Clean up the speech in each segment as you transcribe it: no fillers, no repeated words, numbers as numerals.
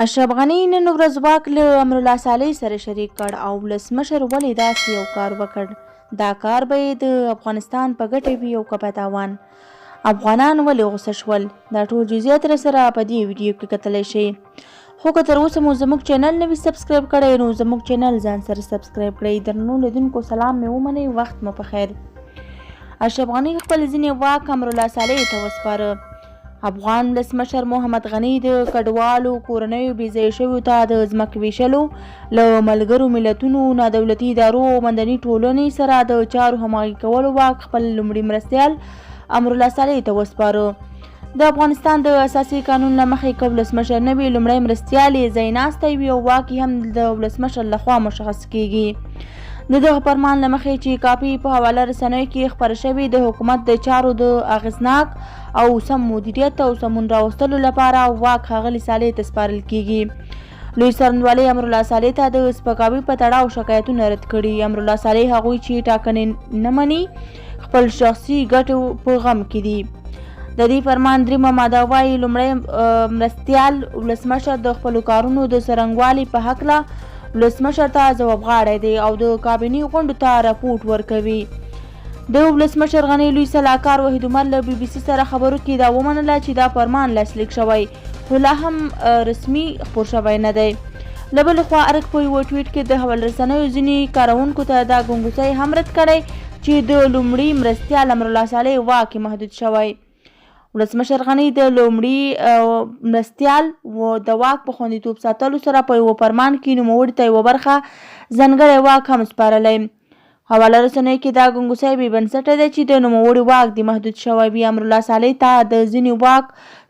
اشرف غني نن ورځ واک له امرالله صالح سره شریک کړ او ولسمشر ولې داسې یو کار وکړ. دا کار به د افغانستان په ګټه وي او که په تاوان. افغانان ولې غوسه شول؟ دا ټول جزئیات راسره په دې ویډیو کې کتلی شئ. خو که تر اوسه مو زموږ چینل نه وي سبسکرایب کړی نو زموږ چینل ځان سره سبسکرایب کړئ. درنو لیدونکو سلام مې ومنئ، وخت مو په خیر. اشرف غني خپل ځینې واک امرالله صالح ته وسپاره. افغان ولسمشر محمد غني د کډوالو کورنیو بېځایه شویو ته د ځمکې ویشلو له ملګرو ملتونو، نادولتي ادارو او مدني ټولنې سره د چارو همغږي کولو واک خپل لومړي مرستیال امرالله صالح ته وسپاره. د افغانستان د اساسي قانون له مخې که ولسمشر نه وي لومړی مرستیال یې ځایناستی وي او واک یې هم د ولسمشر لخوا مشخص کیږي. د دغه فرمان له مخې چې کاپي په حواله رسنیو کې خپره شوې د حکومت د چارو د اغېزناک او سم مدیریت او سمون راوستلو لپاره واک ښاغلي صالح ته سپارل کیږي. لوی څارنوالۍ امرالله صالح ته د سپکاوي په تړاو شکایتونه رد کړي. امرالله صالح هغوی چې ټاکنې نه مني خپل شخصي ګټو په غم کې دي. د دې فرمان دریمه ماده وایي لومړی مرستیال ولسمشر د خپلو کارونو د څرنګوالي په هکله ولسمشر ته ځواب غاړی دی او د کابینې غونډو ته راپورټ ورکوي. د ولسمشر غني لوی سلاکار وحید عمر له BBC سره خبرو کې دا ومنله چې دا فرمان لاسلیک شوی خو لا هم رسمي خپور شوی نه دی. له بلې خوا ارګ په یوه ټویټ کې د حواله رسنیو ځینې کاروونکو ته دا ګنګوسۍ هم رد کړی چې د لومړي مرستیال امرالله صالح واک محدود شوی. ولسمشر غني د لومړي مرستیال د واک په خوندیتوب ساتلو سره په یوه فرمان کې نوموړي ته یوه برخه ځانګړی واک هم سپارلی. حواله رسنیو کې دا ګنګوسۍ بې بنسټه ده چې د نوموړي واک د محدود شوی وي. امرالله صالح ته د ځینې واک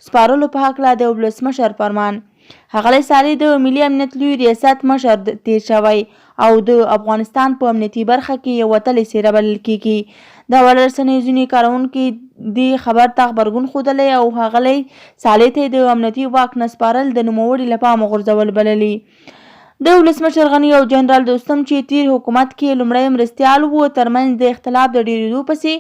سپارلو په هکله د ولسمشر فرمان. ښاغلی صالح د ملي امنیت لوی ریاست مشر تیر شوی او د افغانستان په امنیتي برخه کې یو وتلی څیره بلل کیږي. د حواله رسنیو ځینې کاروونکي دې خبر ته غبرګون ښودلی او ښاغلی صالح ته د امنیتي واک نه سپارل د نوموړي له پامه غورځول بللي. د ولسمشر غني او جنرال دوستم چې تیر حکومت کې لومړی مرستیال وو ترمنځ د اختلاف د ډېرېدو پسې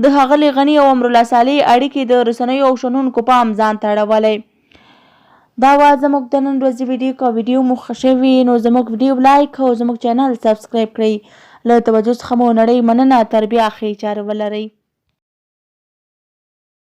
د ښاغلي غني او امرالله صالح اړیکې د رسنیو او شنونکو پام ځان ته اړولی. دا وه زموږ د نن ورځې ویډیو. که ویډیو مو خوښه وي نو زموږ ویډیو لایک او زموږ چینل سبسکرایب کړئ. له توجه څخه مو نړۍ مننه. تر بیا ښې چارې ولرئ.